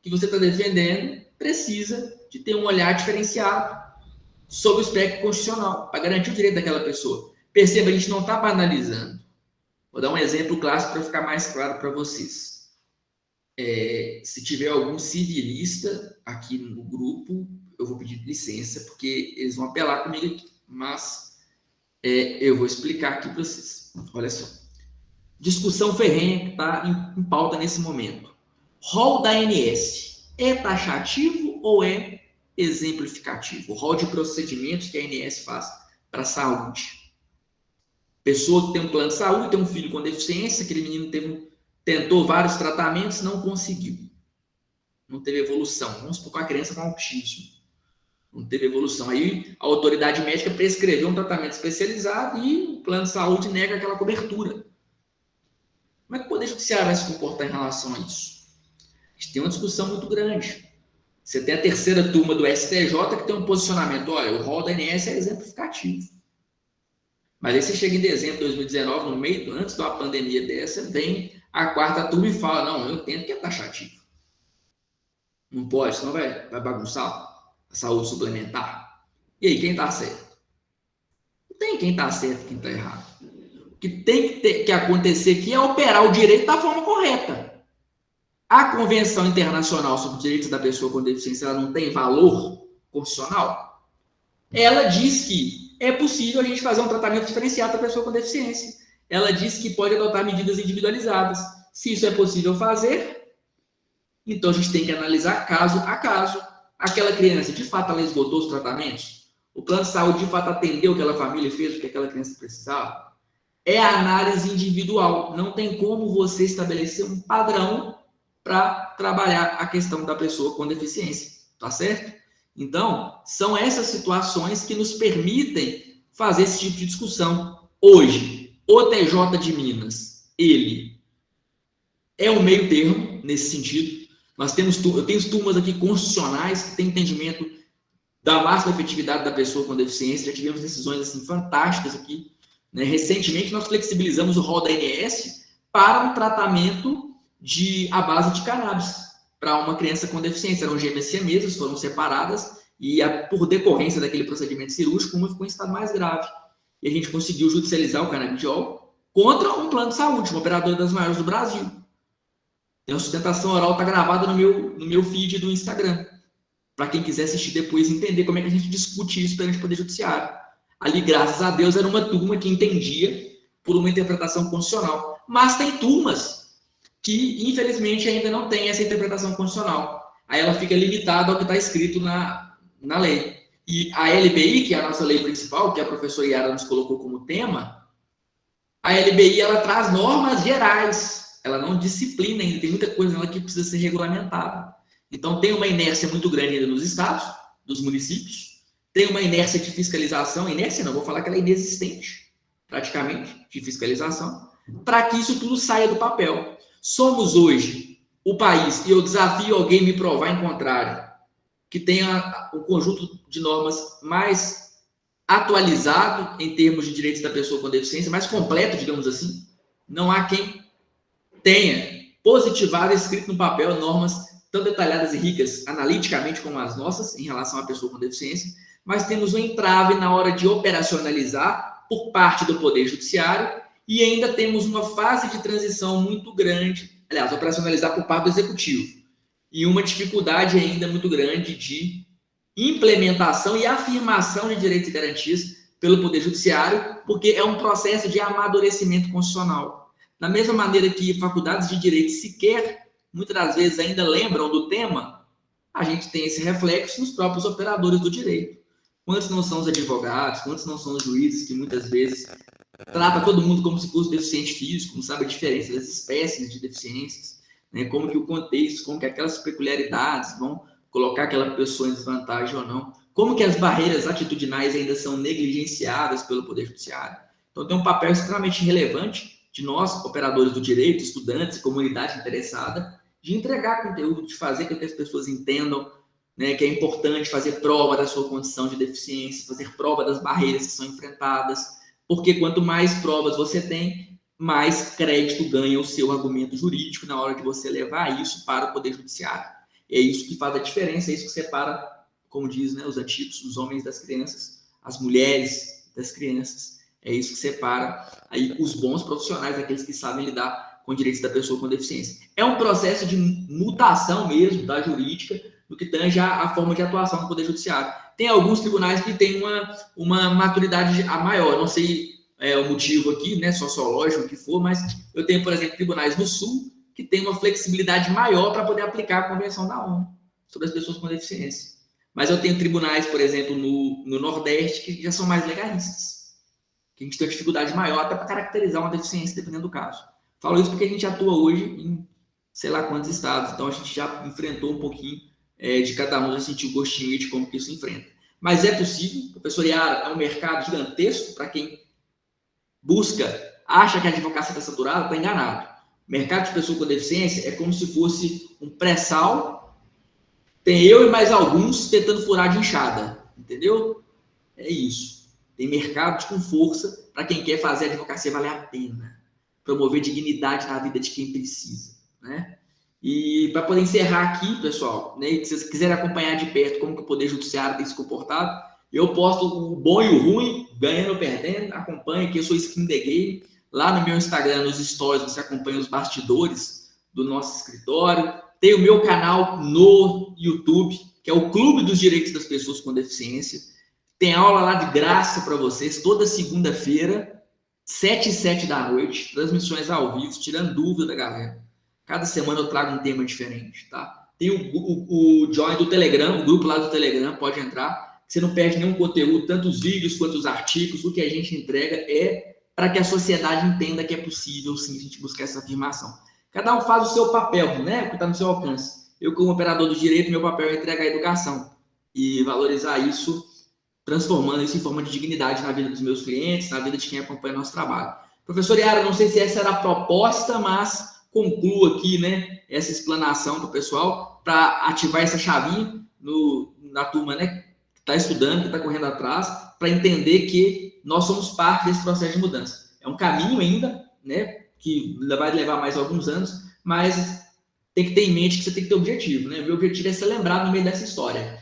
que você está defendendo precisa de ter um olhar diferenciado sobre o espectro constitucional, para garantir o direito daquela pessoa. Perceba, a gente não está banalizando. Vou dar um exemplo clássico para ficar mais claro para vocês. Se tiver algum civilista aqui no grupo, eu vou pedir licença, porque eles vão apelar comigo aqui, mas eu vou explicar aqui para vocês. Olha só. Discussão ferrenha que está em pauta nesse momento. Rol da ANS é taxativo ou é exemplificativo? O rol de procedimentos que a ANS faz para a saúde. Pessoa que tem um plano de saúde, tem um filho com deficiência, aquele menino tentou vários tratamentos, não conseguiu. Não teve evolução. Vamos supor com a criança com autismo. Não teve evolução. Aí a autoridade médica prescreveu um tratamento especializado e o plano de saúde nega aquela cobertura. Como é que o Poder Judiciário vai se comportar em relação a isso? A gente tem uma discussão muito grande. Você tem a terceira turma do STJ que tem um posicionamento, olha, o rol da ANS é exemplificativo. Mas aí você chega em dezembro de 2019, no meio, antes de uma pandemia dessa, vem a quarta turma e fala, não, eu entendo que é taxativo. Não pode, senão vai bagunçar a saúde suplementar. E aí, quem está certo? Não tem quem está certo e quem está errado. O que tem que acontecer aqui é operar o direito da forma correta. A Convenção Internacional sobre os Direitos da Pessoa com Deficiência ela não tem valor constitucional? Ela diz que é possível a gente fazer um tratamento diferenciado para a pessoa com deficiência. Ela diz que pode adotar medidas individualizadas. Se isso é possível fazer, então a gente tem que analisar caso a caso. Aquela criança, de fato, ela esgotou os tratamentos? O plano de saúde, de fato, atendeu aquela família e fez o que aquela criança precisava? É a análise individual. Não tem como você estabelecer um padrão para trabalhar a questão da pessoa com deficiência, tá certo? Então, são essas situações que nos permitem fazer esse tipo de discussão. Hoje, o TJ de Minas, ele é um meio termo nesse sentido. Eu tenho turmas aqui constitucionais que têm entendimento da máxima efetividade da pessoa com deficiência. Já tivemos decisões assim, fantásticas aqui. Né? Recentemente, nós flexibilizamos o rol da ANS para um tratamento à base de cannabis para uma criança com deficiência. Eram gêmeas siamesas, foram separadas e, por decorrência daquele procedimento cirúrgico, uma ficou em estado mais grave. E a gente conseguiu judicializar o canabidiol contra um plano de saúde, uma operadora das maiores do Brasil. Tem uma sustentação oral, está gravada no meu feed do Instagram. Para quem quiser assistir depois e entender como é que a gente discute isso perante o Poder Judiciário. Ali, graças a Deus, era uma turma que entendia por uma interpretação constitucional. Mas tem turmas que, infelizmente, ainda não tem essa interpretação constitucional. Aí ela fica limitada ao que está escrito na lei. E a LBI, que é a nossa lei principal, que a professora Yara nos colocou como tema, a LBI ela traz normas gerais. Ela não disciplina ainda, tem muita coisa nela que precisa ser regulamentada. Então, tem uma inércia muito grande ainda nos estados, dos municípios, tem uma inércia de fiscalização, inércia não, vou falar que ela é inexistente, praticamente, de fiscalização, para que isso tudo saia do papel. Somos hoje o país, e eu desafio alguém me provar em contrário, que tenha um conjunto de normas mais atualizado em termos de direitos da pessoa com deficiência, mais completo, digamos assim. Não há quem tenha positivado, escrito no papel, normas tão detalhadas e ricas analiticamente como as nossas, em relação à pessoa com deficiência, mas temos um entrave na hora de operacionalizar por parte do Poder Judiciário e ainda temos uma fase de transição muito grande, aliás, operacionalizar por parte do Executivo, e uma dificuldade ainda muito grande de implementação e afirmação de direitos e garantias pelo Poder Judiciário, porque é um processo de amadurecimento constitucional. Da mesma maneira que faculdades de direito sequer, muitas das vezes, ainda lembram do tema, a gente tem esse reflexo nos próprios operadores do direito. Quantos não são os advogados, quantos não são os juízes que muitas vezes tratam todo mundo como se fosse deficiente físico, não sabe a diferença das espécies de deficiências, né? Como que o contexto, como que aquelas peculiaridades vão colocar aquela pessoa em desvantagem ou não, como que as barreiras atitudinais ainda são negligenciadas pelo Poder Judiciário. Então tem um papel extremamente relevante de nós, operadores do direito, estudantes e comunidade interessada, de entregar conteúdo, de fazer com que as pessoas entendam, né, que é importante fazer prova da sua condição de deficiência, fazer prova das barreiras que são enfrentadas, porque quanto mais provas você tem, mais crédito ganha o seu argumento jurídico na hora de você levar isso para o Poder Judiciário. É isso que faz a diferença, é isso que separa, como diz, né, os antigos, os homens das crianças, as mulheres das crianças. É isso que separa aí os bons profissionais, aqueles que sabem lidar com direitos da pessoa com deficiência. É um processo de mutação mesmo da jurídica, no que tange a forma de atuação do Poder Judiciário. Tem alguns tribunais que têm uma maturidade maior, não sei o motivo aqui, né, sociológico, o que for, mas eu tenho, por exemplo, tribunais no Sul que têm uma flexibilidade maior para poder aplicar a Convenção da ONU sobre as pessoas com deficiência. Mas eu tenho tribunais, por exemplo, no Nordeste, que já são mais legalistas, que a gente tem uma dificuldade maior até para caracterizar uma deficiência, dependendo do caso. Falo isso porque a gente atua hoje em sei lá quantos estados, então a gente já enfrentou um pouquinho de cada um, já sentiu o gostinho de como que isso enfrenta. Mas é possível, professor Yara, é um mercado gigantesco para quem acha que a advocacia está saturada, está enganado. O mercado de pessoa com deficiência é como se fosse um pré-sal, tem eu e mais alguns tentando furar de enxada, entendeu? É isso. Tem mercado com força para quem quer fazer a advocacia valer a pena, promover dignidade na vida de quem precisa, né? E para poder encerrar aqui, pessoal, né, se vocês quiserem acompanhar de perto como que o Poder Judiciário tem se comportado, eu posto o bom e o ruim, ganhando ou perdendo, acompanha aqui, eu sou Skin the Game, lá no meu Instagram, nos stories, você acompanha os bastidores do nosso escritório, tem o meu canal no YouTube, que é o Clube dos Direitos das Pessoas com Deficiência, tem aula lá de graça para vocês, toda segunda-feira, 7 e 7 da noite, transmissões ao vivo, tirando dúvida da galera. Cada semana eu trago um tema diferente, tá? Tem o join do Telegram, o grupo lá do Telegram, pode entrar. Você não perde nenhum conteúdo, tanto os vídeos quanto os artigos. O que a gente entrega é para que a sociedade entenda que é possível, sim, a gente buscar essa afirmação. Cada um faz o seu papel, né? Que está no seu alcance. Eu, como operador do direito, meu papel é entregar a educação e valorizar isso, transformando isso em forma de dignidade na vida dos meus clientes, na vida de quem acompanha nosso trabalho. Professor Yara, não sei se essa era a proposta, mas concluo aqui, né, essa explanação para o pessoal, para ativar essa chavinha na turma, né, que está estudando, que está correndo atrás, para entender que nós somos parte desse processo de mudança. É um caminho ainda, né, que vai levar mais alguns anos, mas tem que ter em mente que você tem que ter objetivo, né? O meu objetivo é ser lembrado no meio dessa história.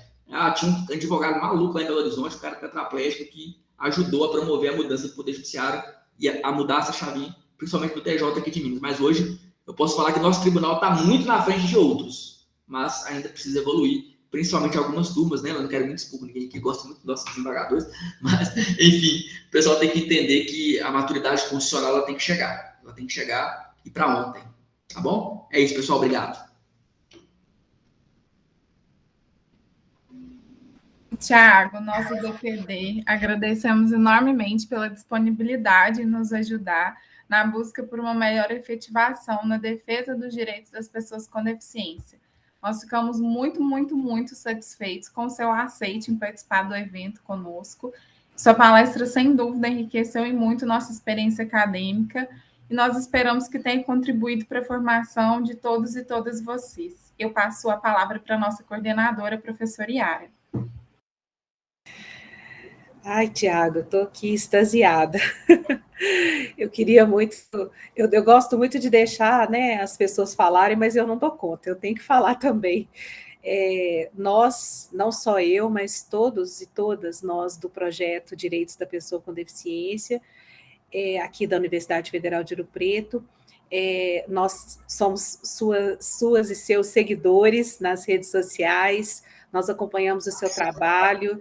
Tinha um advogado maluco lá em Belo Horizonte, um cara tetraplégico, que ajudou a promover a mudança do Poder Judiciário e a mudar essa chavinha, principalmente do TJ aqui de Minas. Mas hoje eu posso falar que nosso tribunal está muito na frente de outros, mas ainda precisa evoluir, principalmente algumas turmas, né? Eu não quero muito expor ninguém que gosta muito dos nossos desembargadores, mas, enfim, o pessoal tem que entender que a maturidade constitucional ela tem que chegar e para ontem, tá bom? É isso, pessoal, obrigado. Tiago, nosso DPD, agradecemos enormemente pela disponibilidade em nos ajudar na busca por uma melhor efetivação na defesa dos direitos das pessoas com deficiência. Nós ficamos muito, muito, muito satisfeitos com o seu aceite em participar do evento conosco. Sua palestra, sem dúvida, enriqueceu e muito nossa experiência acadêmica e nós esperamos que tenha contribuído para a formação de todos e todas vocês. Eu passo a palavra para a nossa coordenadora, a professora Yara. Ai, Tiago, estou aqui extasiada. Eu queria muito, eu gosto muito de deixar, né, as pessoas falarem, mas eu não dou conta, eu tenho que falar também. Nós, não só eu, mas todos e todas nós do projeto Direitos da Pessoa com Deficiência, aqui da Universidade Federal de Ouro Preto, nós somos suas e seus seguidores nas redes sociais, nós acompanhamos o seu trabalho,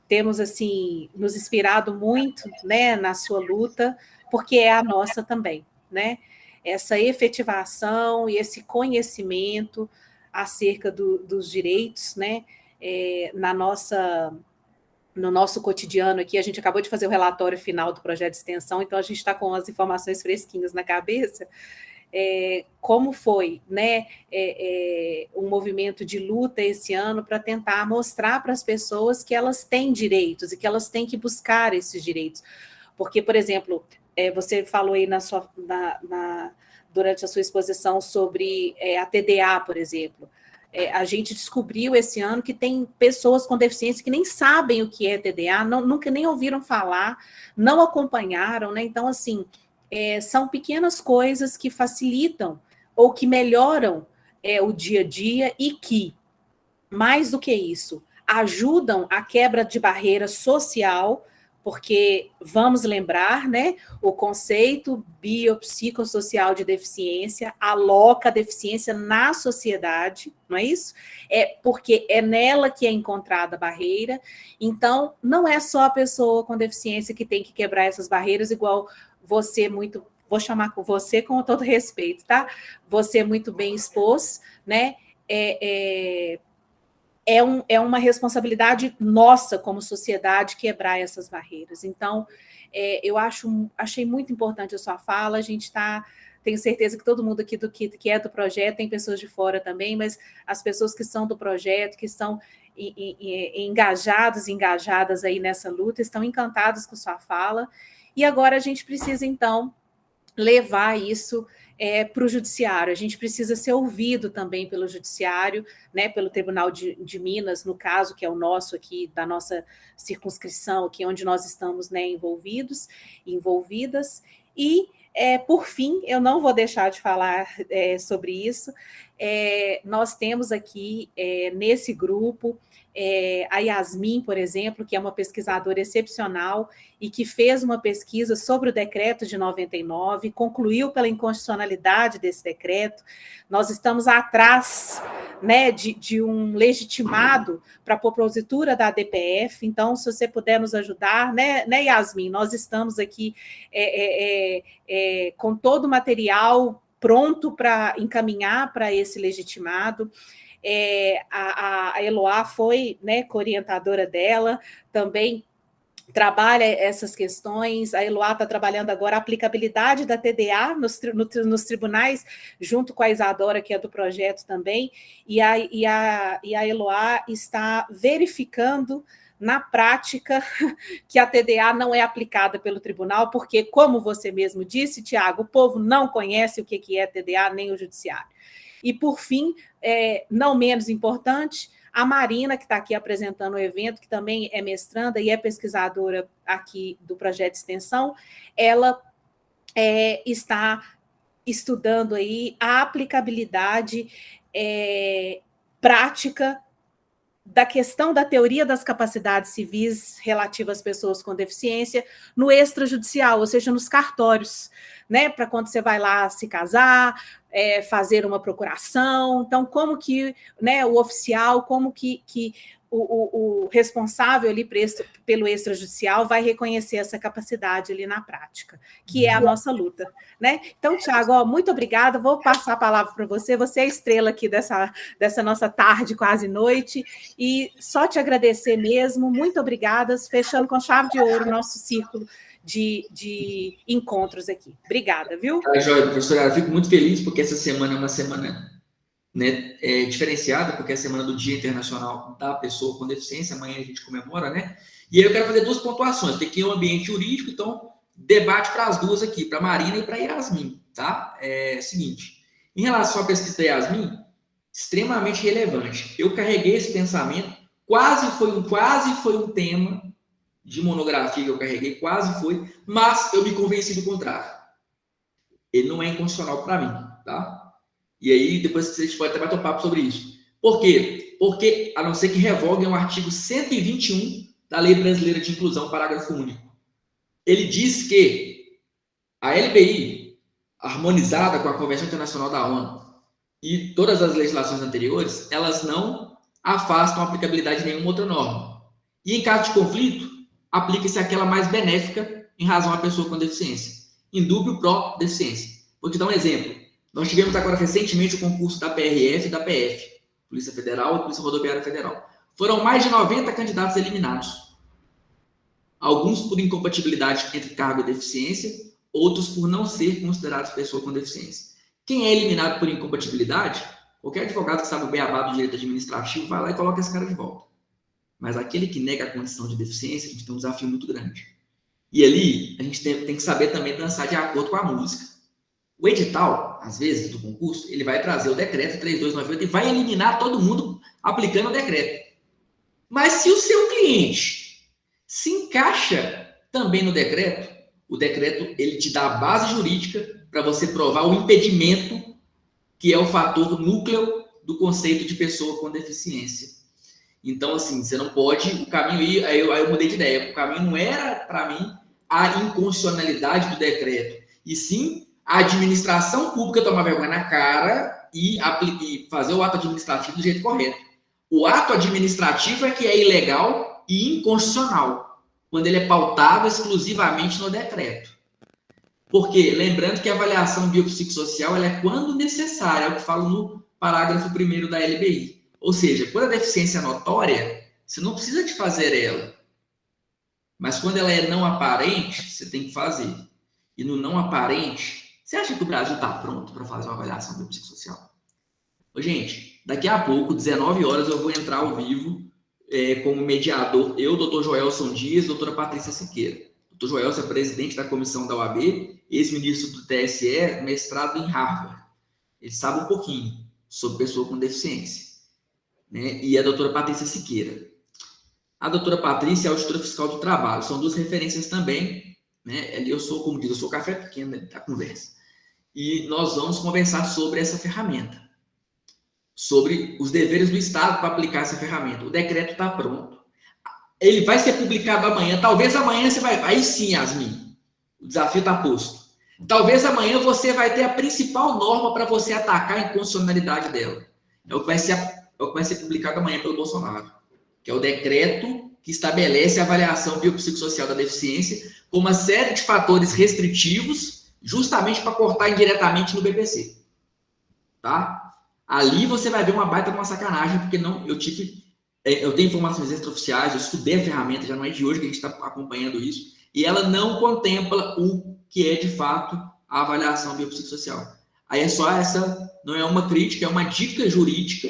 temos, assim, nos inspirado muito, né, na sua luta, porque é a nossa também, né? Essa efetivação e esse conhecimento acerca dos direitos, né, no nosso cotidiano aqui. A gente acabou de fazer o relatório final do projeto de extensão, então a gente está com as informações fresquinhas na cabeça. Como foi, né, um movimento de luta esse ano para tentar mostrar para as pessoas que elas têm direitos e que elas têm que buscar esses direitos. Porque, por exemplo, você falou aí durante a sua exposição sobre a TDA, por exemplo. A gente descobriu esse ano que tem pessoas com deficiência que nem sabem o que é TDA, nunca nem ouviram falar, não acompanharam, né? Então, assim, são pequenas coisas que facilitam ou que melhoram o dia a dia e que, mais do que isso, ajudam a quebra de barreira social, porque vamos lembrar, né, o conceito biopsicossocial de deficiência aloca a deficiência na sociedade, não é isso? Porque é nela que é encontrada a barreira. Então, não é só a pessoa com deficiência que tem que quebrar essas barreiras, igual você muito, vou chamar com você com todo respeito, tá? Você muito bem expôs, né? É uma responsabilidade nossa como sociedade quebrar essas barreiras. Então, eu achei muito importante a sua fala. A gente tenho certeza que todo mundo aqui que é do projeto, tem pessoas de fora também, mas as pessoas que são do projeto, que estão engajadas aí nessa luta, estão encantados com sua fala. E agora a gente precisa, então, levar isso para o judiciário. A gente precisa ser ouvido também pelo judiciário, né, pelo Tribunal de Minas, no caso, que é o nosso aqui, da nossa circunscrição, aqui onde nós estamos, né, envolvidas. E, por fim, eu não vou deixar de falar sobre isso. Nós temos aqui, nesse grupo, a Yasmin, por exemplo, que é uma pesquisadora excepcional e que fez uma pesquisa sobre o decreto de 99, concluiu pela inconstitucionalidade desse decreto. Nós estamos atrás, né, de um legitimado para a propositura da ADPF, então, se você puder nos ajudar, né, Yasmin, nós estamos aqui com todo o material pronto para encaminhar para esse legitimado. A Eloá foi, né, co-orientadora dela, também trabalha essas questões. A Eloá está trabalhando agora a aplicabilidade da TDA nos tribunais, junto com a Isadora, que é do projeto também, e a Eloá está verificando na prática que a TDA não é aplicada pelo tribunal, porque, como você mesmo disse, Tiago, o povo não conhece o que é TDA, nem o judiciário. E, por fim, não menos importante, a Marina, que está aqui apresentando o evento, que também é mestranda e é pesquisadora aqui do projeto de extensão, ela está estudando aí a aplicabilidade prática da questão da teoria das capacidades civis relativas às pessoas com deficiência no extrajudicial, ou seja, nos cartórios, né? Para quando você vai lá se casar, fazer uma procuração. Então, como que, né, o oficial, como que o responsável ali pelo extrajudicial vai reconhecer essa capacidade ali na prática, que é a nossa luta, né? Então, Tiago, muito obrigada, vou passar a palavra para você, você é a estrela aqui dessa nossa tarde, quase noite, e só te agradecer mesmo, muito obrigada, fechando com chave de ouro o nosso círculo de encontros aqui. Obrigada, viu? Joia, professora, eu fico muito feliz, porque essa semana é uma semana né, diferenciada, porque é a semana do Dia Internacional da Pessoa com Deficiência, amanhã a gente comemora, né? E aí eu quero fazer 2 pontuações, porque aqui é um ambiente jurídico, então debate para as duas aqui, para a Marina e para a Yasmin, tá? É o seguinte, em relação à pesquisa da Yasmin, extremamente relevante. Eu carreguei esse pensamento, quase foi um tema de monografia que eu carreguei, quase foi, mas eu me convenci do contrário. Ele não é inconstitucional para mim, tá? E aí, depois vocês podem até bater um papo sobre isso. Por quê? Porque, a não ser que revoguem o artigo 121 da Lei Brasileira de Inclusão, parágrafo único. Ele diz que a LBI, harmonizada com a Convenção Internacional da ONU e todas as legislações anteriores, elas não afastam a aplicabilidade de nenhuma outra norma. E, em caso de conflito, aplica-se aquela mais benéfica em razão à pessoa com deficiência. Em dúvio pró deficiência. Vou te dar um exemplo. Nós tivemos agora recentemente o concurso da PRF e da PF, Polícia Federal e Polícia Rodoviária Federal. Foram mais de 90 candidatos eliminados. Alguns por incompatibilidade entre cargo e deficiência, outros por não ser considerados pessoa com deficiência. Quem é eliminado por incompatibilidade, qualquer advogado que sabe o beabá do direito administrativo vai lá e coloca esse cara de volta. Mas aquele que nega a condição de deficiência, a gente tem um desafio muito grande. E ali, a gente tem que saber também dançar de acordo com a música. O edital, às vezes, do concurso, ele vai trazer o decreto 3298 e vai eliminar todo mundo aplicando o decreto. Mas se o seu cliente se encaixa também no decreto, o decreto ele te dá a base jurídica para você provar o impedimento, que é o fator núcleo do conceito de pessoa com deficiência. Então, assim, você não pode... O caminho aí eu mudei de ideia. O caminho não era, para mim, a inconstitucionalidade do decreto, e sim a administração pública tomar vergonha na cara e fazer o ato administrativo do jeito correto. O ato administrativo é que é ilegal e inconstitucional, quando ele é pautado exclusivamente no decreto. Porque, lembrando que a avaliação biopsicossocial ela é quando necessária, é o que falo no parágrafo 1º da LBI. Ou seja, quando a deficiência é notória, você não precisa de fazer ela. Mas quando ela é não aparente, você tem que fazer. E no não aparente, você acha que o Brasil está pronto para fazer uma avaliação biopsicossocial? Ô, gente, daqui a pouco, 19 horas, eu vou entrar ao vivo como mediador. Eu, doutor Joelson Dias, doutora Patrícia Siqueira. Doutor Joelson é presidente da comissão da OAB, ex-ministro do TSE, mestrado em Harvard. Ele sabe um pouquinho sobre pessoa com deficiência. Né? E a doutora Patrícia Siqueira. A doutora Patrícia é auditora fiscal do trabalho. São 2 referências também. Né? Eu sou, como diz, eu sou café pequeno da conversa. E nós vamos conversar sobre essa ferramenta. Sobre os deveres do Estado para aplicar essa ferramenta. O decreto está pronto. Ele vai ser publicado amanhã. Talvez amanhã você vai... Aí sim, Yasmin, o desafio está posto. Talvez amanhã você vai ter a principal norma para você atacar a inconstitucionalidade dela. É o que vai ser publicado amanhã pelo Bolsonaro. Que é o decreto que estabelece a avaliação biopsicossocial da deficiência com uma série de fatores restritivos justamente para cortar indiretamente no BPC. Tá? Ali você vai ver uma baita de uma sacanagem, porque eu tenho informações extraoficiais, eu estudei a ferramenta, já não é de hoje que a gente está acompanhando isso, e ela não contempla o que é, de fato, a avaliação biopsicossocial. Aí é só não é uma crítica, é uma dica jurídica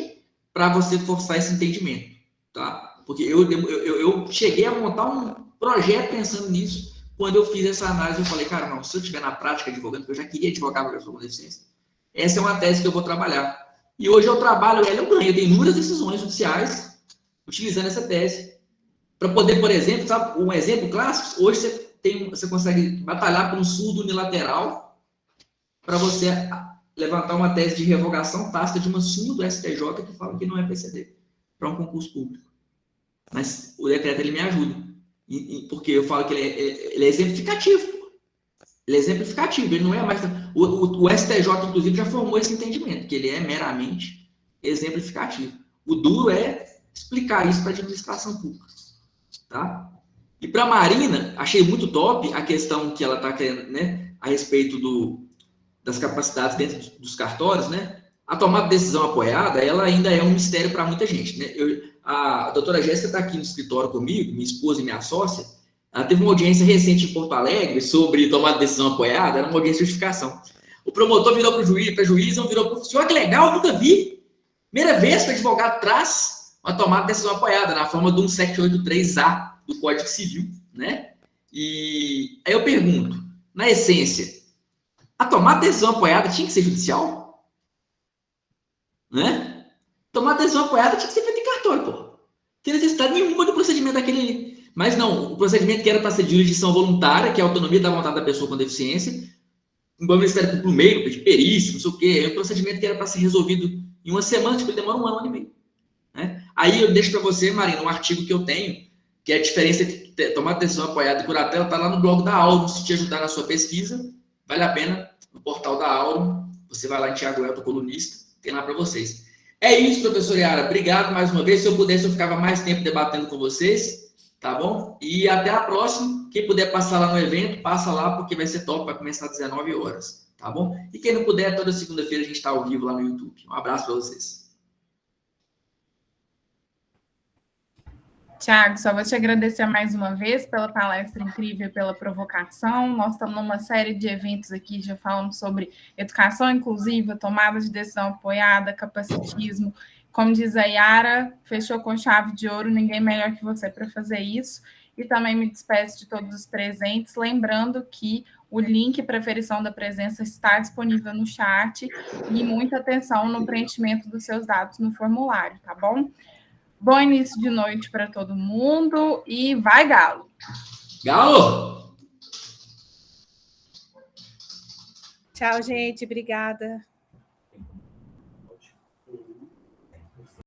para você forçar esse entendimento, tá? Porque eu cheguei a montar um projeto pensando nisso. Quando eu fiz essa análise, eu falei, cara, não, se eu estiver na prática advogando, porque eu já queria advogar para pessoa com deficiência, essa é uma tese que eu vou trabalhar. E hoje eu trabalho ela, eu ganho, eu tenho inúmeras decisões judiciais utilizando essa tese. Para poder, por exemplo, sabe, um exemplo clássico, hoje você consegue batalhar por um surdo unilateral para você levantar uma tese de revogação tácita de uma súmula do STJ que fala que não é PCD para um concurso público. Mas o decreto ele me ajuda. Porque eu falo que ele é exemplificativo. Ele é exemplificativo, ele não é mais... O STJ, inclusive, já formou esse entendimento, que ele é meramente exemplificativo. O duro é explicar isso para a administração pública. Tá? E para a Marina, achei muito top a questão que ela está querendo, né, a respeito das capacidades dentro dos cartórios, né? A tomada de decisão apoiada, ela ainda é um mistério para muita gente, né? A doutora Jéssica está aqui no escritório comigo, minha esposa e minha sócia. Ela teve uma audiência recente em Porto Alegre sobre tomada de decisão apoiada, era uma audiência de justificação. O promotor virou para o juiz, não virou para o senhor, que legal, nunca vi. Primeira vez que o advogado traz uma tomada de decisão apoiada na forma do 1783A do Código Civil, né? E aí eu pergunto, na essência, a tomada de decisão apoiada tinha que ser judicial? Né? Tomada de decisão apoiada tinha que ser feita em cartório, pô. Não tem necessidade nenhuma do procedimento daquele... Mas não, o procedimento que era para ser de jurisdição voluntária, que é a autonomia da vontade da pessoa com deficiência, embora o Ministério Público no meio, de perícia, não sei o quê, é um procedimento que era para ser resolvido em uma semana, tipo, ele demora um ano e meio. Né? Aí eu deixo para você, Marina, um artigo que eu tenho, que é a diferença entre tomar decisão apoiada e curatela, está lá no blog da Auro, se te ajudar na sua pesquisa, vale a pena, no portal da Auro, você vai lá em Thiago Elton, colunista, tem lá para vocês. É isso, professor Yara, obrigado mais uma vez, se eu pudesse eu ficava mais tempo debatendo com vocês, tá bom? E até a próxima, quem puder passar lá no evento, passa lá, porque vai ser top, vai começar às 19 horas, tá bom? E quem não puder, toda segunda-feira a gente está ao vivo lá no YouTube. Um abraço para vocês. Tiago, só vou te agradecer mais uma vez pela palestra incrível, pela provocação. Nós estamos numa série de eventos aqui, já falamos sobre educação inclusiva, tomada de decisão apoiada, capacitismo. Como diz a Yara, fechou com chave de ouro, ninguém melhor que você para fazer isso. E também me despeço de todos os presentes, lembrando que o link para aferição da presença está disponível no chat e muita atenção no preenchimento dos seus dados no formulário, tá bom? Bom início de noite para todo mundo e vai, Galo! Galo! Tchau, gente. Obrigada.